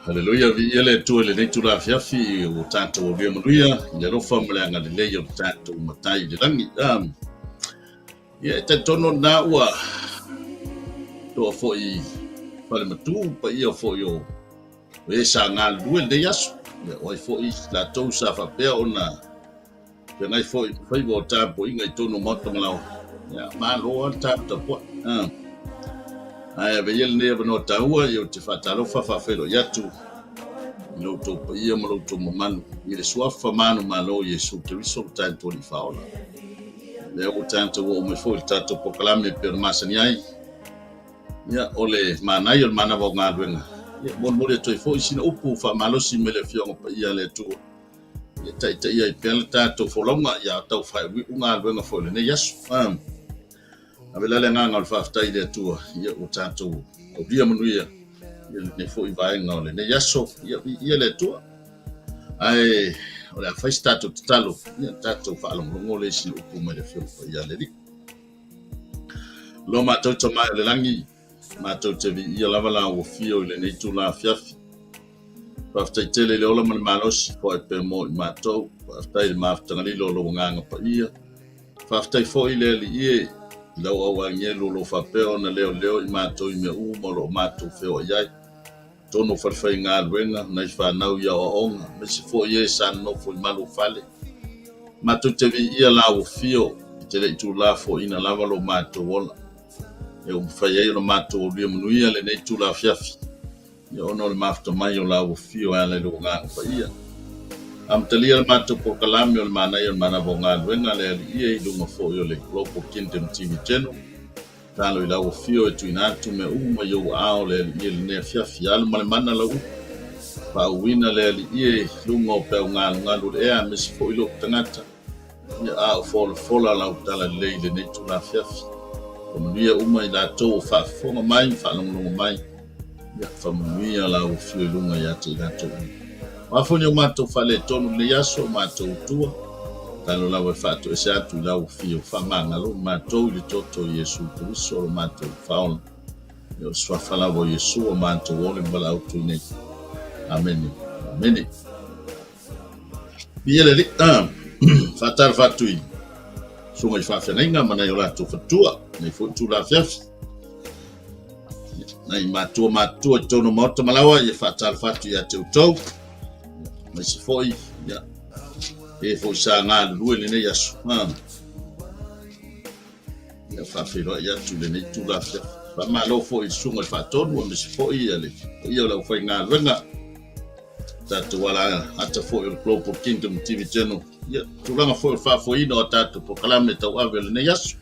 Haleluia vi ele tu le nei tu la fiafi o tanto o via manuia le ro famle anga le o tanto matai le langi ia te tono na ua to foi fale matu pa ia foi o e sa ngal duel de yasu ia o foi la to sa fa pe ona pe ngai foi vo tapo inga tono moto malao ia ma lo tap to po ai ve ele ne no taua eu te fatalo fa felo yatu no to ia mo to manu ile swafa manu malo Yesu Kristo tanto li faula le o tanto o me foi tanto proclame per masani ai ia ole manai o mana vo ngadwenga ia bon mo le to foi sina upu fa malo si me le fiongo pa ia le tu ia tai ia pel tanto folonga ia tau fa ngadwenga foi le Yesu avela le nganga o faftai le tua ia o tanto o dia manuia ne foi vai ngole ne yaso ia le tua ai o le fai stato talo ia tato fa lo ngole si o kuma le fio ia le di lo ma to mai le langi ma to te vi ia lava la o fio le ne tu la fiafi faftai tele le ola malos po pe mo ma to faftai ma ftangali lo nganga pa ia faftai foi le ie lau au angelo lo fapeo na leo I mato I mea mo lo mato feo iai. Tono farfai ngā luenga, nai whanau ia o onga, me si fo ie san no fo I malu fale. Mato te vi ia la o fio, I te rei tu la fo ina lava lo mato wola. E o mwhai ei lo mato o lia manuia le nei tu la fiafi. Ia ono le mafta mai o la o fio a le lo ngā pa ia. Am talia le mato po kalami o le manai o le mana vo ngā luenga le ali ia I lunga fo I o le Global Kingdom TV channel. Talo I lau fio e tuinatu me uma yo ao le ali ia le nea fiafi alu ma le mana lau. Pa uina le ali ia lunga o peo ngalu le ea me si fo I lo tangata. Ia ao fola lau tala lei le nei tu la fiafi. O manuia uma I la tō whaafonga mai, whaalonga mai. Ia whamanuia lau fio I lunga ia te I la tō. Wafoni o mato fale tonu le yaso mato utua. Talo lau e fato e se atu lau fio whamanga lo mato I le toto Yesu Kristo o mato faona. E o swafala vo Yesu o mato ole mbala utu nei. Amen. Amen. Biele li fatar fatui. Sunga I whawhena inga mana I o lato fatua. Nei futu la fiafi. Nei matua tono maota malawa I fatar fatu I ate utau. Mai si foi ya e foi sa ngā lue le nei asu ya whawhero ya tu le nei tu la fia pa malo foi sunga whatonu a misi foi ia le ia lau whai ngā renga tatu wala ata foi o Global Kingdom TV channel ia tulanga foi whawhoi ino a tatu po kalame tau awe le nei asu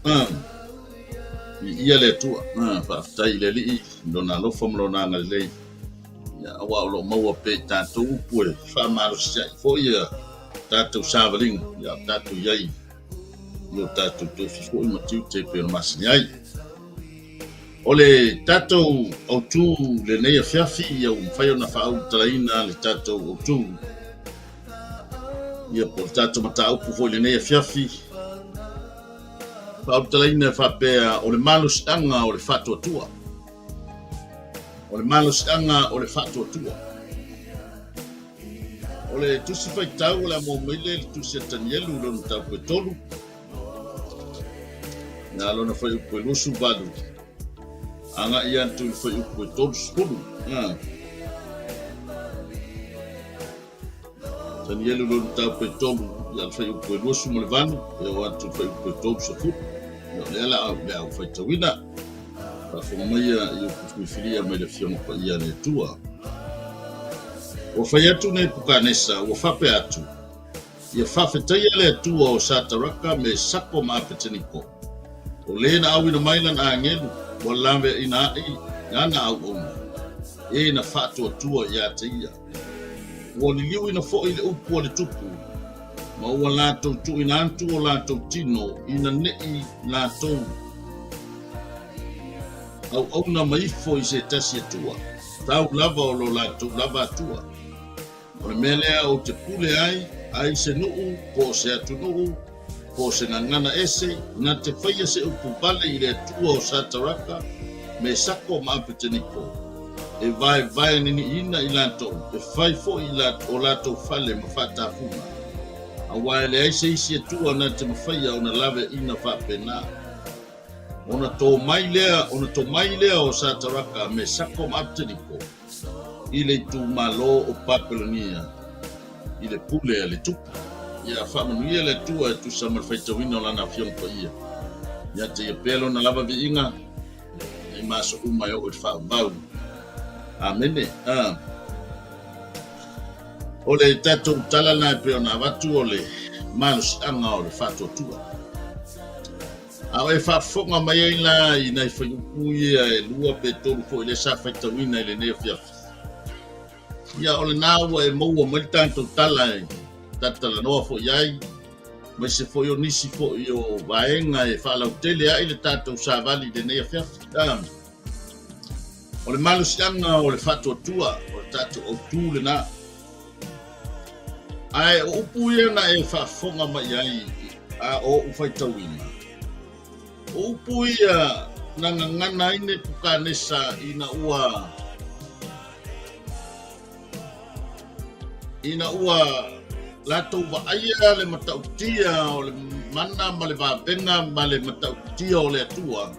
ia le tua whawhtai le li dona lofa mlona ngā lei ya awa lo maua pe tatu upu fa malo sai foi tatu savaling ya tatu yai yo tatu to fisko I matiu te pe masni ai ole tatu o tu le nei fiafi ya fai na fa au traina le tatu o tu ya por tatu mata upu foi le nei fiafi fa au traina fa pe ole malo stanga ole fatu tua o le malo stanga o le fatu atua. O le tusi fai tau la mo mele le tusi atanielu lo tau pe tolu. Na lo na fai upo e lusu balu. Anga ia tu fai upo e tolu skulu. Atanielu lo tau pe tolu. Ia fai upo e lusu mo le vanu. E o atu fai upo e tolu sa futu. Le ala au fai tawina. Fa mai ia ku filia mai le fiona pa ia le tua. O fai atu nei pukanesa, o fape atu. Ia whawhetai le tua o Sataraka me sako maapeteniko. O lena au ina mailan a ngelu, o lawe ina ai, ngana au ona. E na whatu atua ia te ia. O li liu ina fo ile upu o le tupu. Ma ua lātou tu ina antu o lātou tino, ina nei lātou. Au na maifo I se tasi atua. Tau lava o lo lātou lava atua. O le melea o te pule ai, ai se nuu po se atu nuu po se ngangana ese na te whaia se upu pale i le atua o Sataraka me sako maapeteniko e vai nini ina i lato e whai fo i lato o lato whale ma whatafuna a wae le aise isi atua na te mawhaia o na lawe ina whapena ona tō mai lea o Sataraka me sako maapeteniko i le tu malo o Papelonia i le pule a le tupu ia whamanuia le tua e tu sama whaitawina o lana whiong pa ia ia te ia pelo na lava vi inga e maso umai o e whaabau amene o le tatou tala na e peo na watu o le malus anga o le whatua tua a e whaafonga mai ai la i nei whaiupu ia e lua pe tolu fo i le sa whaitawina i le nea whiafi ia o le nāua e maua mai tātou tala e tatala noa fo iai mai se fo i o nisi fo i o vaenga e whaalau tele ai le tātou sāvali le nea whiafi o le malusianga o le whatua tua o le tātou o tū le nā ai o upu ia na e whaafonga mai ai a o uwhaitawina o upu ia na ngangana ine pukanesa ina ua latou vaaia le matautia o le mana ma le vapenga ma le matautia o le atua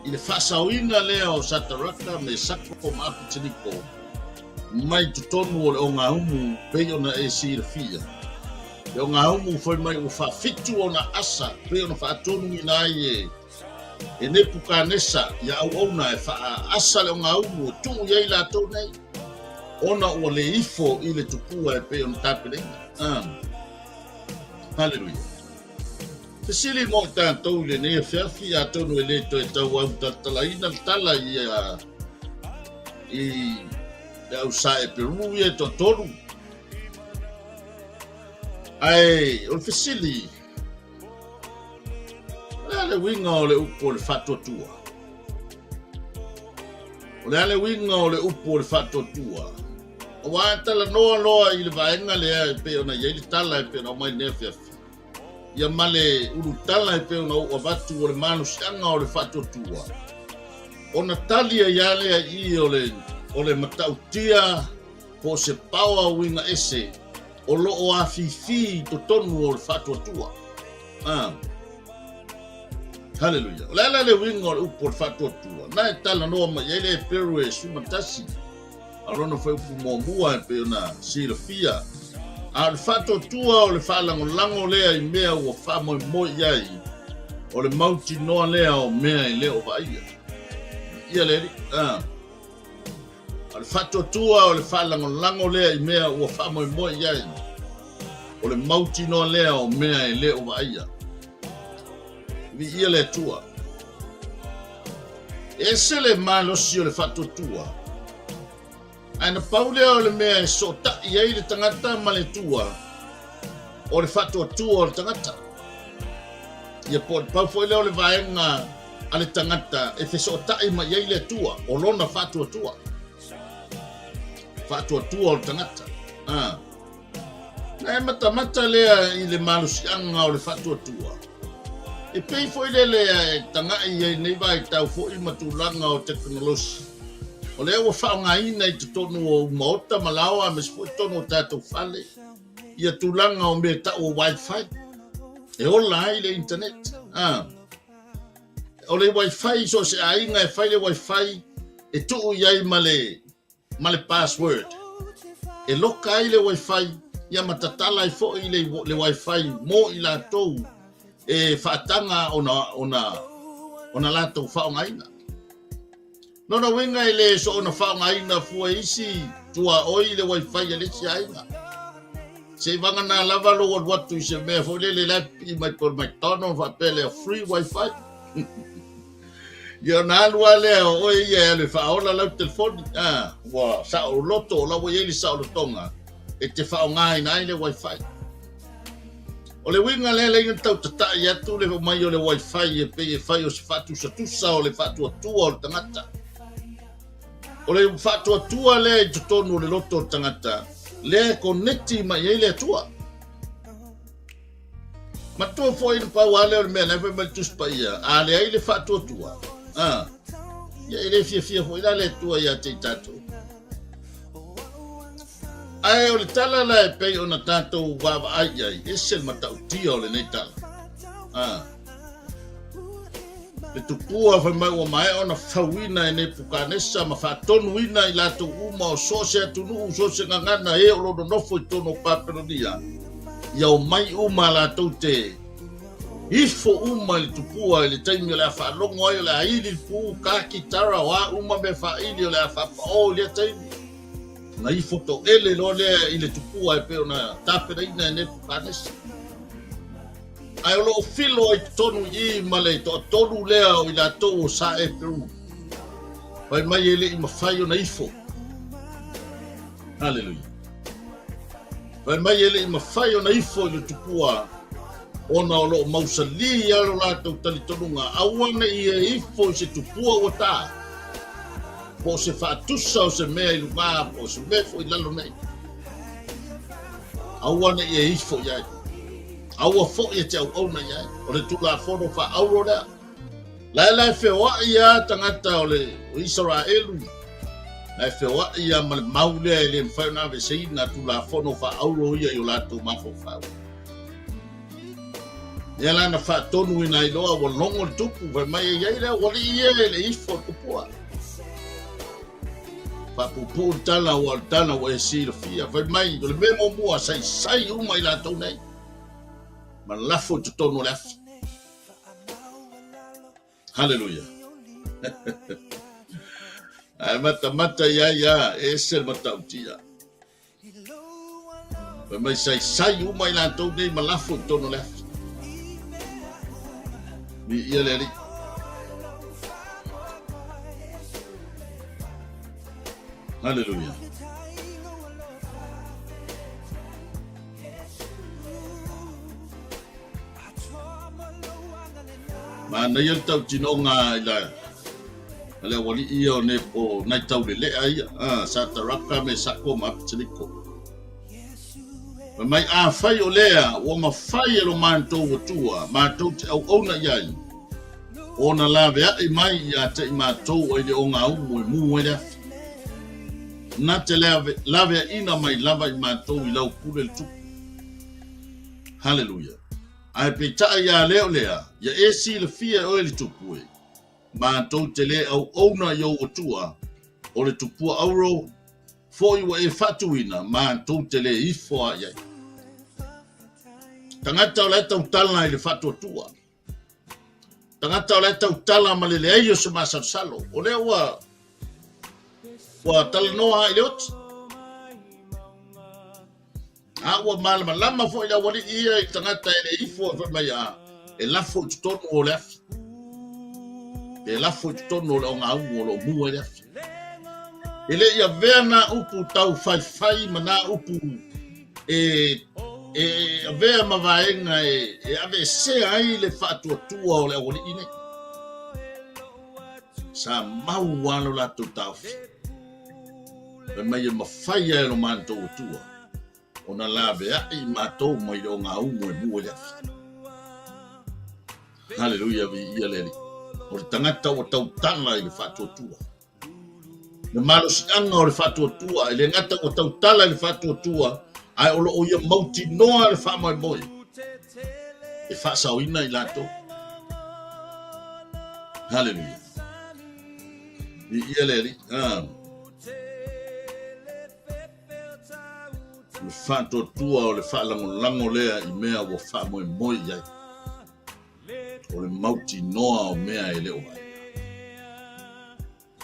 i le whaasauina lea o Sataraka me sako maapeteniko mai tutonu o le o ngā humu pei ona e sirafia le o ngā humu foi mai o whaafitu o na asa pei ona whaatonu ina ai e ne pukanesa ia au na e whaasa le o ngā humu o tuu iei latou nei ona ua le ifo i le tupua e pe ona tapelenga. Hallelujah. Te sili mo tātou le nea whiawhi a tonu e le to e tau au tatalaina tala i au sa e peru i e to toru. Ai, o le fesili le winga o le upo o le whatua tua. O le ale winga o le upo o le whatua tua. O wa tala noa i le vaenga lea e pe ona iei le tala e pe ona mai nea whiawhi. Ia male uru tala e pe ona ua watu o le manusianga o le whatua tua. Ona talia ia lea i o le matautia po se paua winga ese o loo a fifi to tonu o le whatua tua. Hallelujah. Lala le winga o le upo o le whatua tua. Na e tala noa mai iei le peru e sumatasi. Arona foi upu mua e pe ona silafia. A le whatua tua o le whalango lea i mea ua whamoe iai. O le mauti noa lea o mea i leo vaia. Ia leri. A le whatua tua o le whalango lea i mea ua whamoe iai. O le mauti noa lea o mea i leo vaia. Ia le tua. E se le malosi o le whatua tua. Aina paule o le mea e so ta iei le tangata ma le tua. O le whatua tua o le tangata. Ia po pau foi leo le vaenga a le tangata e fe so ta i ma iei le tua. O lona whatua tua. Whatua tua o le tangata. Na e mata lea i le malusianga o le whatua tua. E pei foi le tangai iei nei vai tau foi matulanga o teknolosi. O lea ua whaongaina i te tonu o maota malawa me spoi tonu o tātou whale. Ia tūlanga o mea ta o Wi-Fi. E ola ai le internet. O le Wi-Fi so se ainga e whai le Wi-Fi e tuu iai ma le password. E loka ai le Wi-Fi ia matatala i fo i le Wi-Fi mo i la tou e whaatanga ona la tou whaongaina. Nona winga i le so ona whaongaina fua isi tua oi le Wi-Fi a le si ainga. Se vanga na lava lo watu i se mea fo le lapi mai por McDonald's va pele a free Wi-Fi. Ia na alua lea oi ia le whaola lau telefoni. Wa sa o loto la wa ieli sa o lotonga. E te whaongaina ai le Wi-Fi. O le winga le inga tau tata i atu le mai o le Wi-Fi e pe e whai o se whatu sa tusa o le whatu atua o le tangata. O le whatu atua le i tutonu o le loto o le tangata. Le koneti mai e le atua. Matua foi pa wale o me na fe maltus pa ia. Ale ai le fa tua. Ya ele fia foi la le tua ya te tato. Ai o le tala la e pe ona tato va ai ese mata utia o le nei tala. Le tupua fa mai o mai ona fawina ne pukanesa ma fa tonu ina ila tu uma o sose tunu sose ngana e o lo no foi tono paperonia. Ya o mai uma la tote ifo uma le tupua le taimi le fa longo ai le ili pu ka kitara wa uma be fa ili le fa o le taimi na ifo to ele lo le ile tupua e pe ona tapera ina ne pukanesa. Ai lo filo e tonu I male to tonu lea o ila to sa e peru. Pai mai ele I mawhai o na ifo. Hallelujah. Pai mai ele I mawhai o na ifo I le tupua. Ona o lo mausali alo lato tali tonunga. Awana I e ifo se tupua o ta. Po se whaatusa o se mea I lunga. Po se mea fo I lalo nei. Awana I e ifo iai. Aua fo ia te au na ia o le tula fono fa auro la la fe wa ia tangata o le Israelu la fe wa ia mal maule le fa na ve sei na tula fono fa auro ia yo la tu ma fo fa ia la na fa tonu ina I loa o longo tupu ve mai ia le o ia le ifo kupua fa pupu tala o tala o e si fia ve mai le memo mua sai uma ila tu nei malafo te tono lafi. Hallelujah. Ai mata ya ese mata utia. Mai sai uma ila to nei malafo te tono lafi. Ni ia le Hallelujah. Mana ia tau tinonga ila ale wali ia o ne po nai tau le ai sa taraka me sako ma ptiliko mai a fai o lea o ma fai lo manto tua manto au ona ia ona lave ai mai ia te mato o ile o nga u mu ele na te lave ina mai lava I mato I lau kule le tu. Hallelujah. Ai pe ta ia lea ya esi le fia o le tupue ma to te le au ona yo o tua o le tupua auro foi wa e fatuina ma to te le ifo ia tangata o le tau tala I le fatu tua tangata o le tau tala ma le ayo se masalo o le wa tala noa I le oti awa malama lama fo ila wali ia I tangata ele ifo fa mai e lafo tonu o le afi e lafo tonu o nga u o lo mu ele afi ele ia vena upu tau fai mana upu e vea mavaenga e ave se ai le fatu tua o le wali ine sa mau walo la tu tau e mai mafai e lo manto tua ona lave ai matou mai lo nga u mo le Hallelujah vi ia leli o tangata o tau tala I le fatu tua le malo sianga o le fatu tua le ngata o tau tala I le fatu tua ai o lo o ia mauti noa le fa mai moi e fa sauina I lato Hallelujah vi ia leli le fatu tua o le fa lango lea I mea o fa moi ia o le mauti noa o mea e leo ai.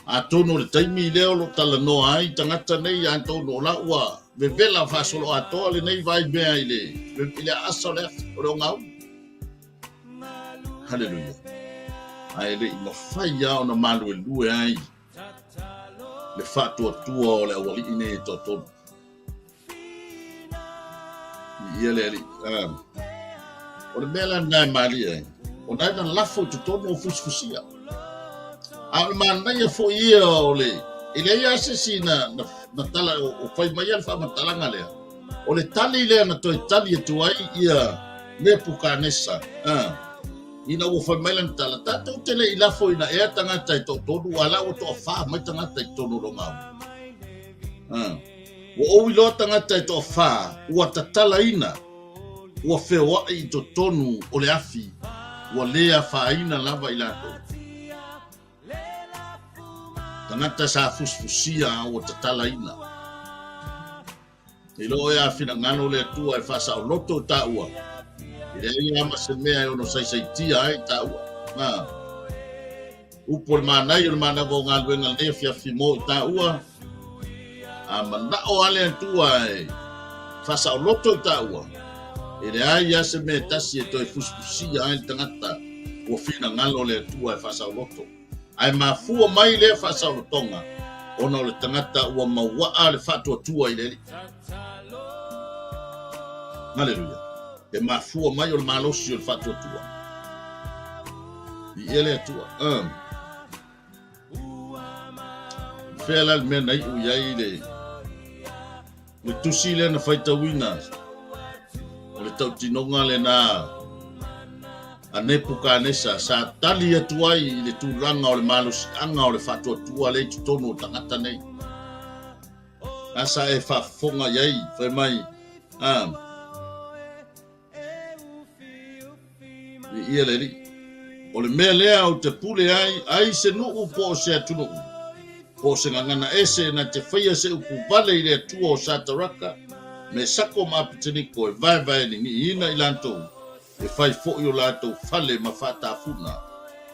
A tono le taimi leo lo tala noa ai tangata nei a tono la ua vevela fasolo a toa le nei vai mea I le asa le o le ngau. Hallelujah. Ai le I mawhai au na malu e lue ai le fatua tua o le awali ine e to tono. Ia le ali o le mea nai mali ai o nai na lafo te tono o fusfusia a le manai fo ia o le ile ia se sina na tala o fai mai al fa matalanga le o le tali le na toi tali tu ai ia Nebuchadnezzar. Ina ua whaimailan tala. Tātou tele I lafo ina ea tangata I tonu ala o toa wha mai tangata I tonu ronga. Wa owi loa tangata I toa wha ua tatala ina ua whewai I to tonu o le afi ua lea whaina lava I lato. Tangata sa fusfusia ua tatala ina. I loa ea fina ngano le atua e whasa o loto ta ua. I ama se mea ono saisaitia ai ta ua. Upo le manai o le mana vo ngā luenga le fiafi mo I ta ua. Mana o ale atua e whasa o loto I ta ua. E le ai ase me tasi e toi fusfusia ai tangata ua fina ngalo le atua e whasa o loto. Ai mafua mai le whasa o lotonga. Ona o le tangata ua mawaa le whatua tua I le. Hallelujah. E mafua mai o le malosi o le whatua tua. I ele atua. Whela le mena I uiai le tusi le na whaitawina. O le tautinonga le na a Nebuchadnezzar sa tali atuai I le tūranga o le malosi anga o le whatua tua le tutono o tangata nei. Asa e whafonga iai, whai mai. I ele li. O le mea lea o te pule ai se nuu po se atunu. Po se ngangana ese na te whaia se upu vale I le atua o Sataraka. Me sako maapitiniko e vai ni ina I lantou. E whai fo'i o lantou whale ma whatafuna.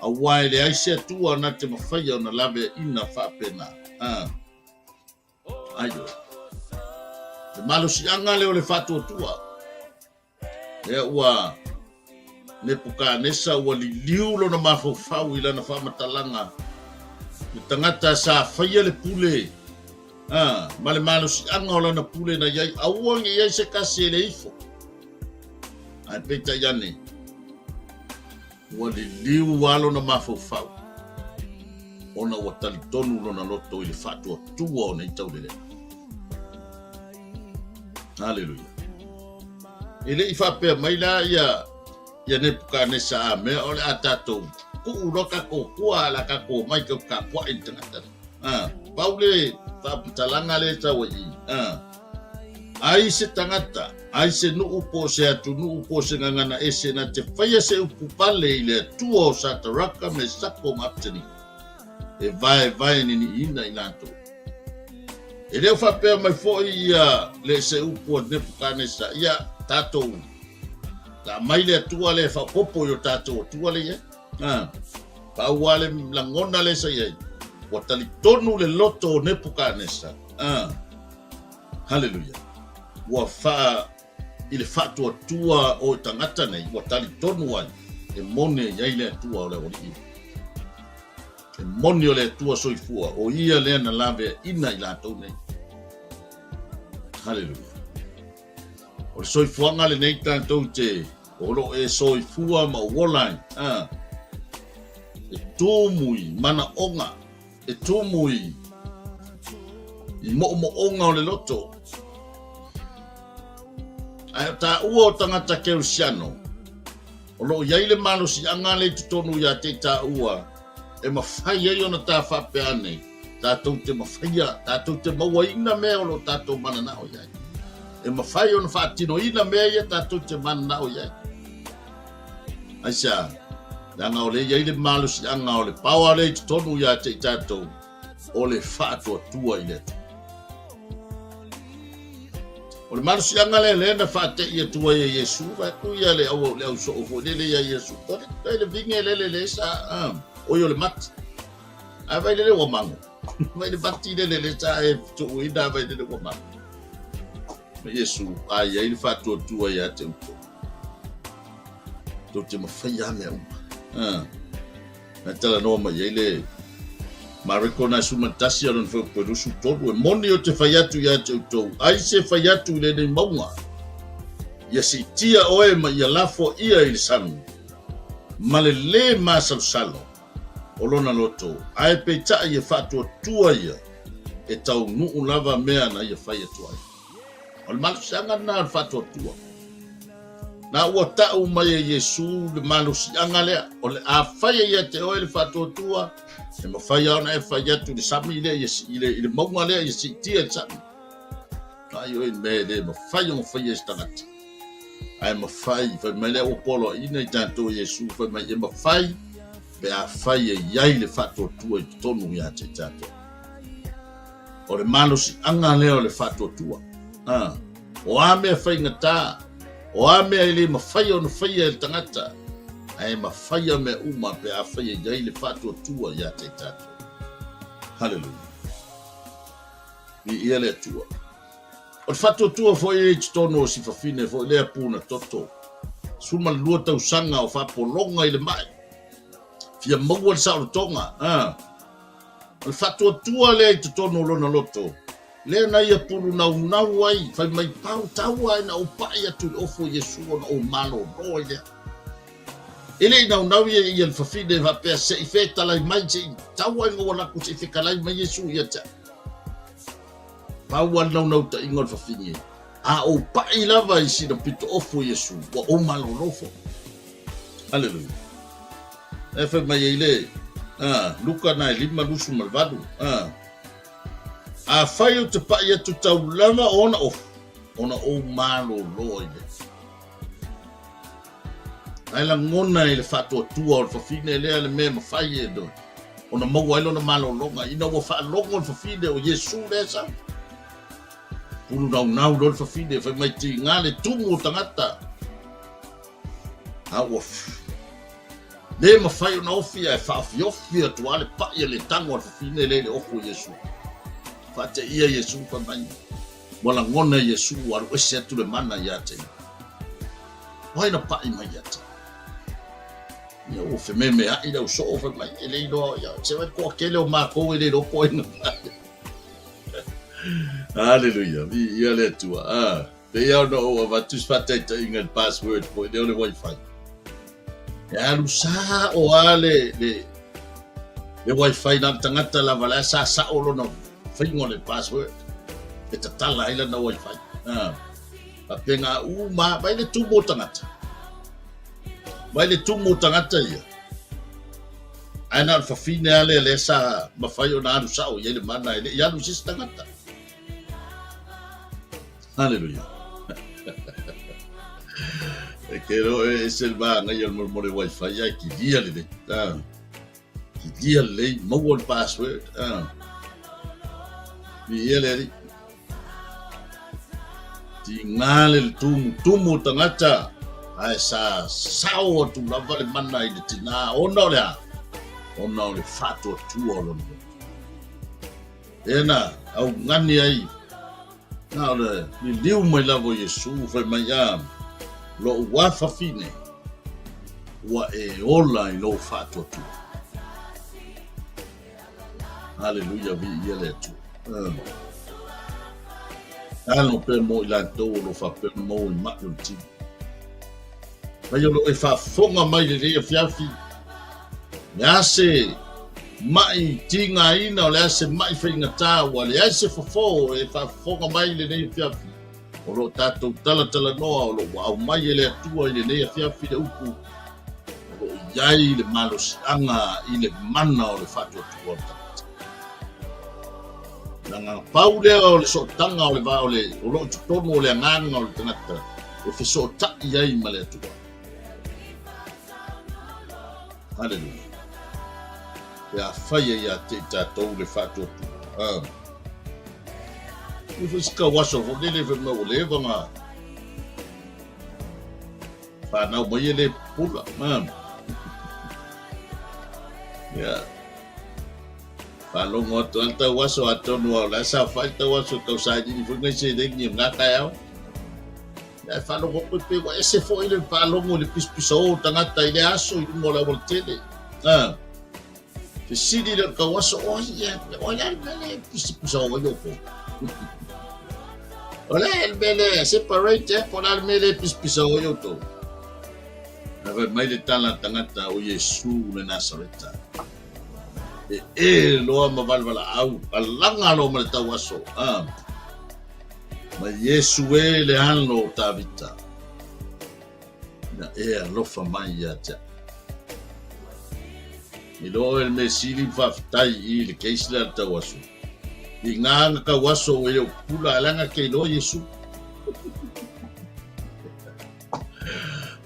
A wai le ai se atua na te mawhaia o na lave ina whapena. Aio. Te malosi anga leo le whatua tua. E ua Nebuchadnezzar ua liliu lo na mafau I lana whamatalanga. Le tangata sa whaia le pule. Ma le malosi anga o lana pule na iai. Auang iai se kasi e le ifo. Ai peta iane. Ua liliu walo na mafau. Ona ua talitonu lo na loto I le whatua tua o na itau lele. Hallelujah. Ele I whapea mai la ia Nebuchadnezzar mea o le atatou. Ku uroka ko kua la ka ko mai ka kwa I tangata. Paule whapitalanga le tau I. Ai se tangata. Ai se nuu po se atu nuu po se ngangana ese na te whaia se upupale I le atua o Sataraka me sako mapteni. E vai ni ina I lanto. E leo whapea mai foi ia le se upu o Nebuchadnezzar ia tatou. Ta mai le atua le whapopo yo tatou atua le ia. Paua le langona le sa ia. Wa talitonu le loto o Nebuchadnezzar. Hallelujah. Wa wha I le whatua tua o tangata nei. Wa talitonu ai. E mone iai le atua o le ori. E moni o le atua soifua. O ia le na lave ina I latou nei. Hallelujah. O le soifuanga le nei tātou te olo e soifua ma wolai. E tōmui mana onga. E tōmui I mo onga o le loto. Ai ta ua o tangata Kerusiano. O lo iai le malosi anga le tutonu ia te ta ua. E mawhaia I ona tā whapea nei. Tātou te mawhaia. Tātou te maua ina mea o lo tātou mana nao iai. E mawhai ona whaatino ina mea ia tātou te mana nao iai. Aisa. Nanga o le iai le malosi anga o le pawa le tutonu ia te tātou. O le whaatua tua I le. O le malosi anga le na whaate ia tua ia Yesu. Vaku ia le au so ofo le ia Yesu. Toi le vinge le sa. Oi o le mat. A vai le wamango. Vai le bati le sa e tu ida vai le wamango. Yesu ai ele fatua tua ia te upo. Tu te mawhaia mea uma. Na tala noa mai ele mariko na sumatasi alon whakperusu tolu. E moni o te whaiatu ia te utou. Ai se whaiatu I le nei maunga. Ia si tia oe ma ia lafo ia I le sanu. Ma le masalusalo. O lona loto. Ai peita ia fatua tua ia. E tau nuu lava mea na ia whaiatu ai. O le malusanga na fatua tua. Na ua ta'u mai e Iesu le malosianga lea o le a faia ia te oe le fa'atoatua e mawhaia ona e whai atu le sami lea i le maunga lea i si tia le sami. Ai oe me le mawhai o mawhai e stangata. Ai mawhai mai lea o polo ina i tātou Iesu whai mai e mawhai pe a whai e iai le fa'atoatua i tonu ia te tātou. O le malosianga lea o le fa'atoatua. O a mea whai ngatā. O a mea i le mawhai o na whai e tangata. Ai mawhai me uma pe a whai e iai le fa'atoatua ia te tātou. Hallelujah. I ia le atua. O le fa'atoatua fo i te tono o si whawhine fo i lea pūna toto. Suma lua tausanga o whapolonga i le mai. Fia maua le sao le tonga. O le fa'atoatua lea i te tono lona loto. Le na ia pulu nau ai, fai mai pau tau ai na upai atu le ofo Iesu na o malo roi lea. Ele nau ia le whawhine va pea se i whetalai mai se i tau ai ngō laku se i whekalai mai Iesu ia ta. Pau an nau ta ingo le whawhine. A o pai lava i sina pito ofo Iesu, wa o malo rofo. Hallelujah. E whai mai e le, luka na e 5 lusu malvadu. A whai o te pai atu tau lama ona o malo roi le. Ai la ngona i le whātoatua o le whawhine lea le mea mawhai e do. Ona mau ailo na malo longa, ina ua whaalonga o le whawhine o Iesu lea sa. Puru nau lo le whawhine, whai mai ti ngā le tumu o tangata. A ua le mawhai o na ofia e whaafiofi atu ale pai le tango o le whawhine le ofo Iesu. Fate ia Iesu pa mai. Wala ngona Iesu aru ese atu le mana ia te. Wai na pai mai ia te. Ia o fe meme a ida o so o fa mai. Ele ino ia. Se vai kua kele o mako ele no po ina mai. Hallelujah. Ia le tua. Te ia no o avatus fate te inga password po ele ole wifi. Ia alu sa o ale le wifi na tangata la vala sa o lo no. Whaingo le password. E ta tala ila na wifi. A penga vai le tumo tangata. Vai le tumo tangata ia. Aina al whawhine ale le sa mawhai o na aru sao ia le mana ele. Ia aru sis tangata. Hallelujah. E kero e se ba ngai al mormore wifi ia ki dia le. Ki dia le mau le password. Ia le ti ngale le tumu tangata ai sa sao tu lava le mana i le tina ona le fato tu o lono ena au ngani ai na le ni liu mai lavo Iesu fai mai am lo wa fafine wa e ola i lo fato tu. Hallelujah vi ia le tu. Ano pe mo ila to lo fa pe mo I ma lo ti. Mai lo e fa fonga mai le fiafi. Ya se mai tinga ina le se mai finga ta wa le se fo e fa fonga mai le fiafi. O lo tato tala no lo wa mai le tua le fiafi de uku. O yai le malos anga ile mana o le fatu tu. Nanga paule o le sotanga o le va o lo tono o le nganga o le tangata o fe sota ia I male tu. Hallelujah. Ya faya ya te tatou le fatu tu. O fe ska waso o le fe mo le vanga. Fa na mo le pula, Ya. Palong oto alta waso atono la sa falta waso causa di funga se de ni ngata ya. Ya falong ko pe wa ese fo ile palong le pispiso tangata ile aso mo la voltele. Te sidi le kawaso o ya le pispiso o yo ko. Ola el bele separate por al mele pispiso o yo to. Ave mai le tangata o Iesu le Nasareta. Loa mavalvala au alanga lo mal tawaso ma Iesu le anlo tavita na alofa mai ia te. I lo el me sili whaftai I le keisila le tau aso. I nganga ka waso e o pula alanga ke lo Yesu.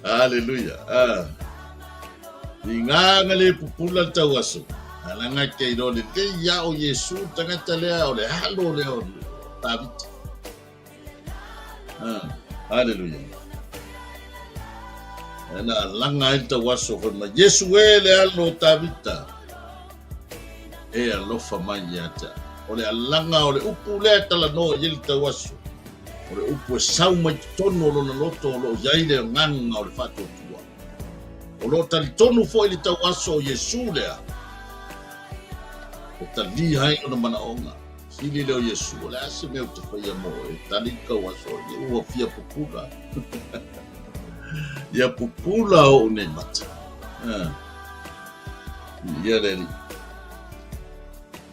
Hallelujah. I nganga le pupula le tau aso. Alanga ke lo le ke ia o Yesu tangata lea o le halo le o David. Hallelujah. Ana langa ita waso ko ma Yesu le alo Tabita. Alofa mai ata. Ole alanga ole upu le tala no yel ta waso. Ole upu sau mai tono lo na loto lo yaile nganga ole fato tua. Olo tal tono fo ile ta waso Yesu le. O tali hai ona mana onga. Sili le Yesu ole ase me o te fai mo e tali ka waso ye o fia pupula. Ia pupula o ne mata. Ia reli.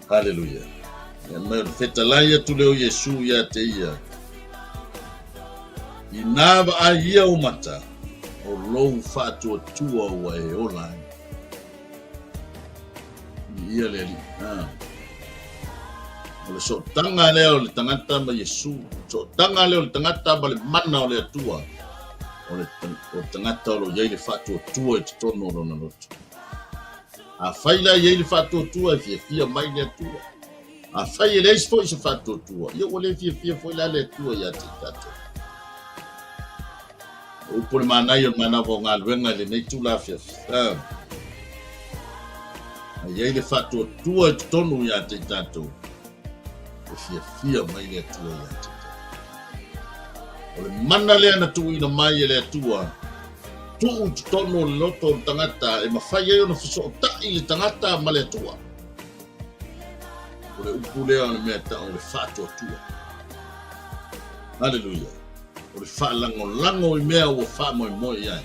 Hallelujah. Ma fetalaya tu leo Yesu ya te ia. Inava a ia o mata. O lou fatu tua wa e ola. Ia reli. O so tanga leo le tangata ma Yesu. So tanga leo le tangata ma le mana o le atua. O tangata lo yei le fatu tua e tono lo na lotu. A faila yei le fatu tua e fia mai le atua. A faila le fo se fatu tua. Ia o le fia fo la le tua ya te tato. O por mana yo mana vo ngal wenga le nei tu la fia. A yei le fatu tua e tono ya te tato. E fia mai le tua ya te. O le mana lea na tu ina mai le atua. Tu tono loto tangata e mawhai e ona fiso tai le tangata ma le atua. O le upu lea na mea ta o le whato atua. Hallelujah. O le wha lango I mea o wha moi moi ai.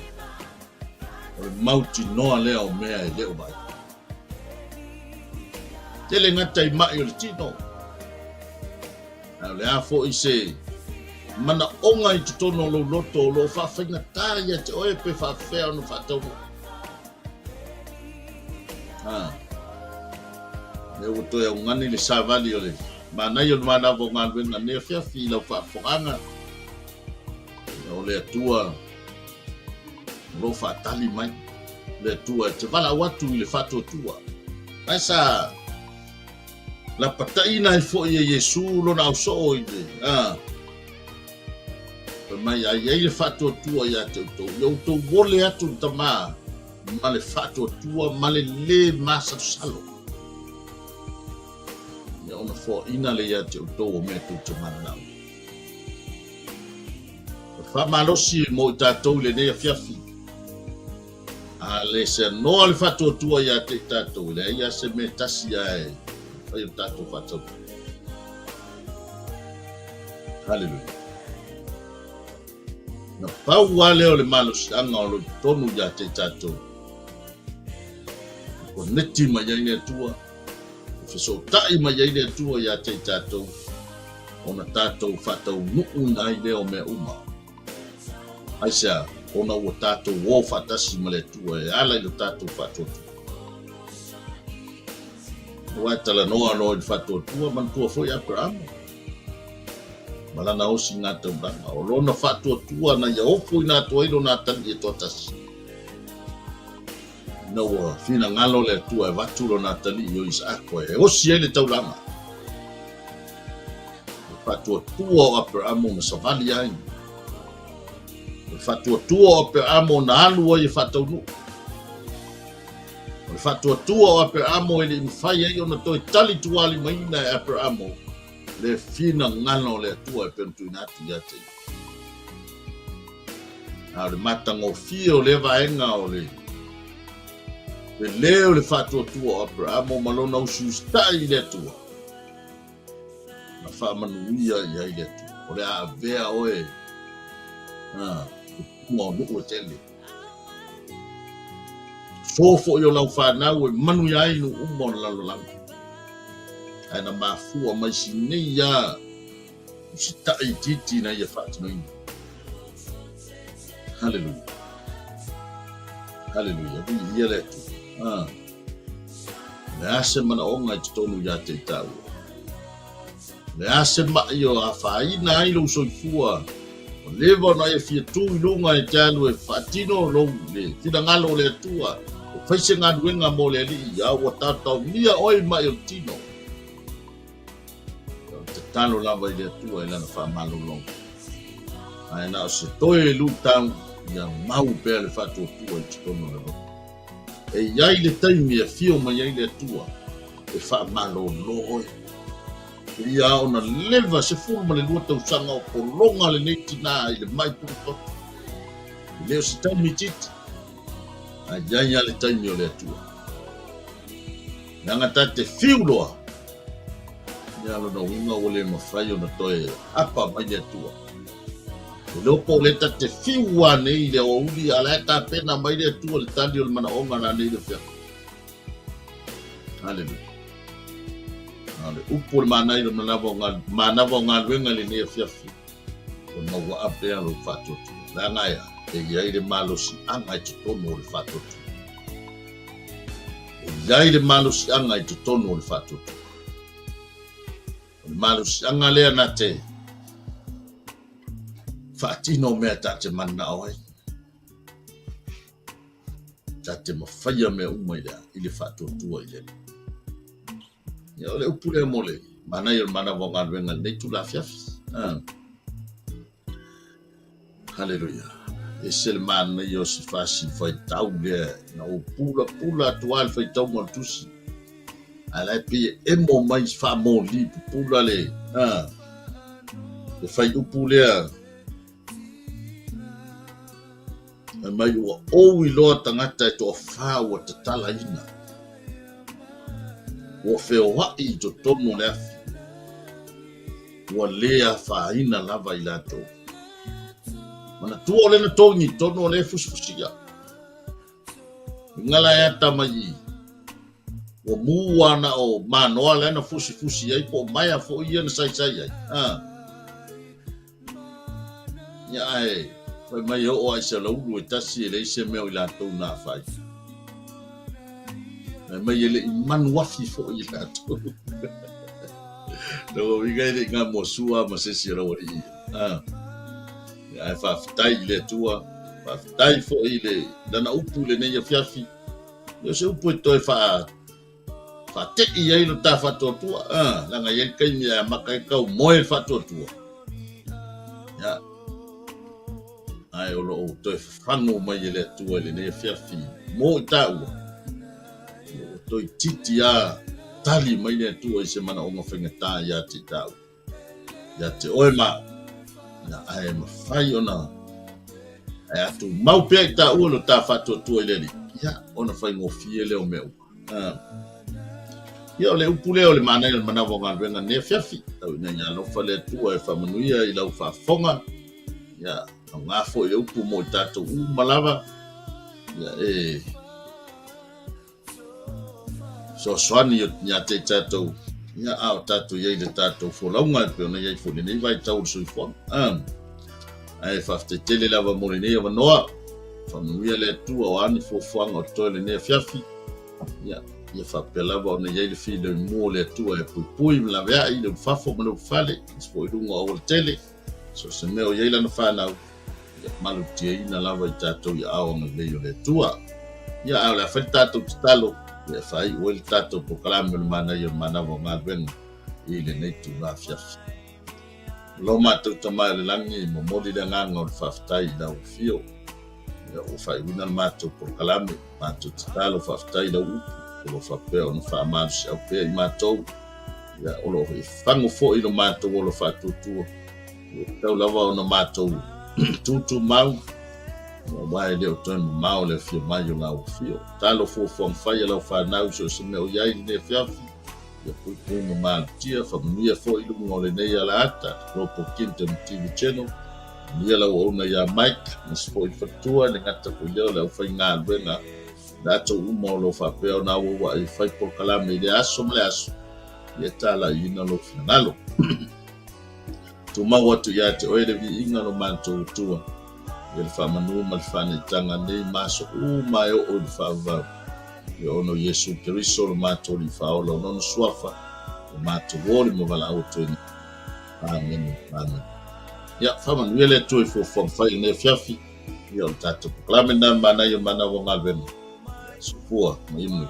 O le mauti noa lea o mea e leo mai. Tele ngata I mai o le tino. O le afo I se mana onga I tutono lo loto lo whawhainga tāia te oe pe whawhea no whātauno. Me o toi au ngani le sāwali o le. Mānai o mana vo ngā wenga nea whiawhi lau whawhoranga. O le atua lo whātali mai. Le atua te wala watu I le whātua tua. Aisa la pataina I fo I Yesu lo na au so I le. Mai ai le fato tua ya te to yo to vole atu tama male fato tua male le masa salo ya ona fo ina le ya te to o me tu mana fa malosi mo tato le ne fiafi ale se no le fato tua ya te tato le ya se me tasi ai fa yo tato fato. Hallelujah. Na pau wale o le malos anga o le tonu ya te tato. O neti mayaine tua. O fiso tai mayaine tua ya te tato. O na tato fatau nuu nai leo me uma. Aisa, o na ua tato wo fatasi male tua e ala ilo tato fato. Wa tala noa no I fato tua man tua foi Abraham. Malana o singa te banga o lona fatua tua na ia ofu ina tua ilo na tani e totas. No fina ngalo le tua e vatulo na tani yo Isako e o siele taulanga. Fatua tua o Abraham ma savali ai. Fatua tua o Abraham na alu o i fatau nu. Fatua tua o Abraham e le mfai ai ona toi tali tuali maina e Abraham. Le fina ngano le tua e pentu inatu ya te. A le matango fio le vaenga o le. Le leo le fatua tua o Abraham malona usustai le tua. Na whamanuia i le tua. O le a vea oe. Kunga o nuku e tele. Sofo i o lau whanau e manu ia inu umon lalo langu. Ana mafua mai sinei ya si tai titi na ia fatino. Hallelujah. Hallelujah. Ia le tu. Le ase mana onga I tonu ia te tau. Le ase ma io a faina ai lo soifua. O lewa na e fia tu I lunga e talu e fatino lo le. Tina ngalo le tua. O faise ngā duenga mo le li ia wa tatau mia oi mai o tino. Te talo lava I le tua I lana wha malo longa. Ai na o se toe lu tau ia mau pēr le whatua tua I tikono le longa. E iai le taimi e fio mai ai le tua. E wha malo loi. Ia ona leva se fulu ma le lua tau sanga o polonga le neiti nā I le mai puto. Leo se taimi titi. Ai iai le taimi o le tua. Nanga tate fiu loa. Ia lo na winga o le mawhai o na toe apa mai le tua. Lopo le tate fiua nei le o uli ala ta pena mai le tua le tali o le mana onga na nei le fia. Hallelujah. Ale upo le mana I le manava o ngā luenga le nei fia fi. O na wa apea lo whatotu. La ngaia, e iai le malosi anga I tutono o le whatotu. E iai le malosi anga I tutono o le whatotu. O le malosi anga lea na te. Fatino mea tate mana oai. Tate mawhaia mea umai lea I le whatotua I lele. Ia o le upu lea mole. Mana I o mana wa ngā ruenga nei tu la fiafi. Hallelujah. E se le mana I o se whasi whai tau lea. Na o pula tual whai tau mal tusi. Alai pia emo mai wha mo li pula le. E whai upu lea. Mai ua oui loa tangata e toa whāua te tala ina. Ua wheo hai I to tono le afi. Ua lea whaina lava I lato. Mana tua le na tongi tono le fusfusia. Ngala e ata mai. Ua mua na o manoa le na fusi ai po mai a fo ia na sai ai. Ia ai. Wai mai o ai se lau e tasi e leise meo I latou nā whai. Mai e le I manu wafi fo I latou. Nau wigai le ngā mosua ma se si rawari I. Ai whawhitai le tua. Whawhitai fo I le dana upu le nei a fiafi. Yo se upu e toi whatei ai lo tā whatoa tua. Langa iei kai mea makai kau moe whatoa tua. Ya. Ai o lo toi whango mai e le tua le nei fiafi mo I tāua. O toi titi a tali mai le tua I se mana o ngawhenga tā ia te tāua. Ia te oe mā. Ia ai mawhai ona. Ai atu mau pia I tāua lo tā whatua tua I le li. Ia ona whai ngofie leo meu. Ia o le upu leo le manai o le manawa ngā ruenga nei fiafi. Tau ina ngā lofa le tua e whamanuia I lau whafonga. Ia ngā fo I upu mo I tātou malawa. Ia e. So swani o nia te tātou. Ia ao tātou iei le tātou fo launga e peo na iei fo le nei vai tau sui fo. Ai whafte tele lava mo le nei awa noa. Whanuia le tua o ani fo fuanga o toi le nei fiafi. Ia whapelawa o na iei le fi le mua le tua e pui la vea I le whafo ma le ufale. Ispo I runga o le tele. So se meo iei lana whanau. Malu tia ina lava I tātou I aonga leo le tua. Ia au la whai tātou te talo. Ia whai ue le tātou po kalame le mana I o manawa ngā ruenga. I le neitu ngā fiafi. Lo mātou tamai le langi I momoli le nganga o le whaftai I lau fio. Ia o whai wina le mātou po kalame. Mātou te talo whaftai lau upu. O lo whapea o na whaamaru si au pea I mātou. Ia o lo he whango fo I lo mātou o lo whatutua. Ia tau lava o na mātou. Tutu mau wai leo toi mau le fio mai o ngā fio talo fo whai lau whanau so se meo iai ne fiafi ia pui punga mātia whamunia fo I lunga o le nei ala ata Ropo Kingdom TV channel nia lau ona ia Mike mas fo I whatua ne ngata pui leo lau whai ngā ruenga Dato uma o lo whapea o nā wawa I whai por kalame I le aso mle aso ia tala I ina lo finalo Tu mau atu ia te oere vi inga no mātou tua. ia le whamanu ma le whanetanga nei maso mai o le whavau. Ia ono Yesu Keriso le mātou li whaola o nono suafa o mātou wōle mo wala au tueni. Amen. Amen. Ia whamanu ia le tui fo whamwhai ne fiafi ia o tātou. Klamena mana ia mana wonga venu. Sufua mo imu.